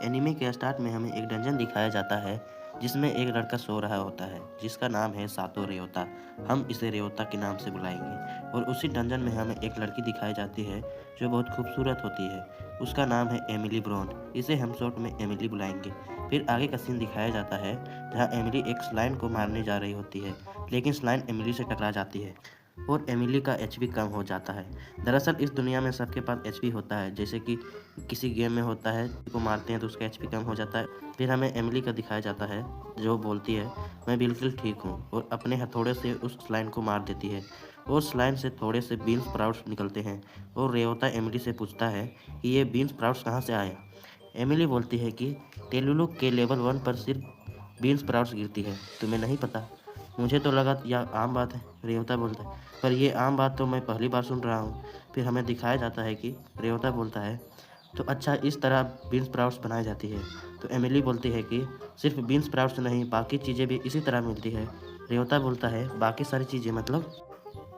Anime के start में हमें एक डंजन दिखाया जाता है जिसमें एक लड़का सो रहा होता है जिसका नाम है सातो रेयोता। हम इसे रेयोता के नाम से बुलाएंगे और उसी डंजन में हमें एक लड़की दिखाई जाती है जो बहुत खूबसूरत होती है। उसका नाम है एमिली ब्रोन। इसे हम शॉर्ट में एमिली बुलाएंगे। फिर आगे का सीन दिखाया जाता है जहाँ एमिली एक स्लाइन को मारने जा रही होती है, लेकिन स्लाइन एमिली से टकरा जाती है और एमिली का एचपी कम हो जाता है। दरअसल इस दुनिया में सबके पास एचपी होता है, जैसे कि किसी गेम में होता है को मारते हैं तो उसका एचपी कम हो जाता है। फिर हमें एमिली का दिखाया जाता है जो बोलती है मैं बिल्कुल ठीक हूँ और अपने हथौड़े से उस स्लाइन को मार देती है और स्लाइन से थोड़े से बीन्स स्प्राउट्स निकलते हैं और रेवता एमिली से पूछता है कि ये बीन्स स्प्राउट्स कहाँ से आया। एमिली बोलती है कि टेलुलु के लेवल 1 पर सिर्फ बीन्स स्प्राउट्स गिरती है, तुम्हें नहीं पता। मुझे तो लगा यह आम बात है, रेवता बोलता है, पर ये आम बात तो मैं पहली बार सुन रहा हूँ। फिर हमें दिखाया जाता है कि रेवता बोलता है तो अच्छा इस तरह बीन्स स्प्राउट्स बनाई जाती है। तो एमिली बोलती है कि सिर्फ बीन्स स्प्राउट्स नहीं, बाकी चीज़ें भी इसी तरह मिलती है। रेवता बोलता है बाकी सारी चीज़ें मतलब।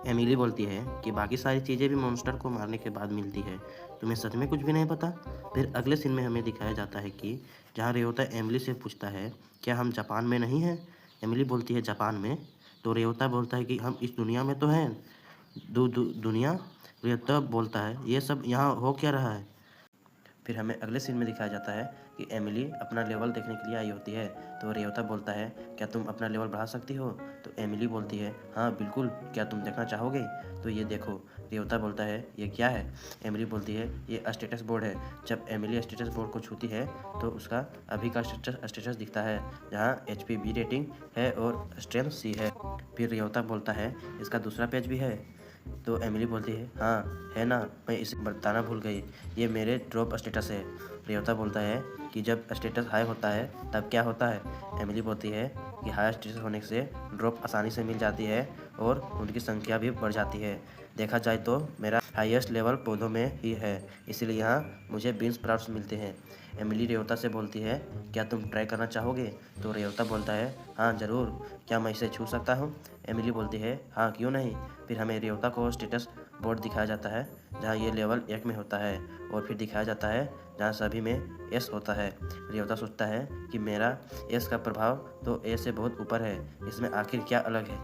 एमिली बोलती है कि बाकी सारी चीज़ें भी मॉन्स्टर को मारने के बाद मिलती है, तुम्हें सच में कुछ भी नहीं पता। फिर अगले सीन में हमें दिखाया जाता है कि जहाँ रेवता एमिली से पूछता है क्या हम जापान में नहीं हैं। एमिली बोलती है जापान में। तो रेवता बोलता है कि हम इस दुनिया में तो हैं। दुनिया। रेवता बोलता है ये सब यहाँ हो क्या रहा है। फिर हमें अगले सीन में दिखाया जाता है कि एमिली अपना लेवल देखने के लिए आई होती है। तो रेवता बोलता है क्या तुम अपना लेवल बढ़ा सकती हो। तो एमिली बोलती है हाँ बिल्कुल, क्या तुम देखना चाहोगे। तो ये देखो। रेवता बोलता है ये क्या है। एमिली बोलती है ये स्टेटस बोर्ड है। जब एमिली स्टेटस बोर्ड को छूती है तो उसका अभी का स्टेटस दिखता है जहाँ HP B रेटिंग है और स्ट्रेंथ C है। फिर रेवता बोलता है इसका दूसरा पेज भी है। तो एमिली बोलती है हाँ है ना, मैं इसे बताना भूल गई, ये मेरे ड्रॉप स्टेटस है। रेवता बोलता है कि जब स्टेटस हाई होता है तब क्या होता है। एमिली बोलती है कि हाई स्टेटस होने से ड्रॉप आसानी से मिल जाती है और उनकी संख्या भी बढ़ जाती है। देखा जाए तो मेरा हाईएस्ट लेवल पौधों में ही है, इसीलिए यहाँ मुझे बीन्स स्प्राउट्स मिलते हैं। एमिली रेवता से बोलती है क्या तुम ट्राई करना चाहोगे। तो रेवता बोलता है हाँ ज़रूर, क्या मैं इसे छू सकता हूँ। एमिली बोलती है हाँ क्यों नहीं। फिर हमें रेवता को स्टेटस बोर्ड दिखाया जाता है जहाँ ये लेवल 1 में होता है और फिर दिखाया जाता है जहाँ सभी में एस होता है। रेवता सोचता है कि मेरा एस का प्रभाव तो ए से बहुत ऊपर है, इसमें आखिर क्या अलग है।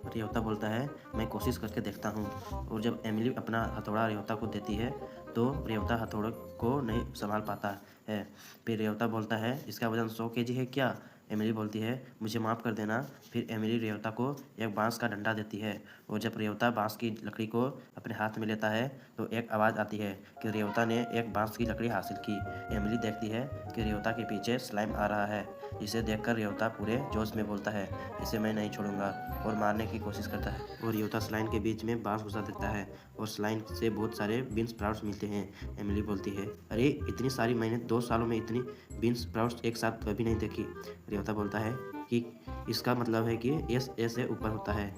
रेवता बोलता है मैं कोशिश करके देखता हूँ। और जब एमिली अपना हथौड़ा रेवता को देती है तो रेवता हथौड़े को नहीं संभाल पाता है। फिर रेवता बोलता है इसका वजन 100 केजी है क्या। एमिली बोलती है मुझे माफ़ कर देना। फिर एमिली रेवता को एक बांस का डंडा देती है और जब रेवता बांस की लकड़ी को अपने हाथ में लेता है तो एक आवाज़ आती है कि रेवता ने एक बांस की लकड़ी हासिल की। एमिली देखती है कि रेवता के पीछे स्लाइम आ रहा है, जिसे देखकर रेवता पूरे जोश में बोलता है इसे मैं नहीं छोड़ूंगा और मारने की कोशिश करता है। और रेवता स्लाइन के बीच में बांस घुसा देता है और स्लाइन से बहुत सारे बीन्स स्प्राउट्स मिलते हैं। एमिली बोलती है अरे इतनी सारी, मैंने 2 सालों में इतनी बीन्स स्प्राउट्स एक साथ कभी नहीं देखी। रेवता बोलता है कि इसका मतलब है कि एस ए से ऊपर होता है।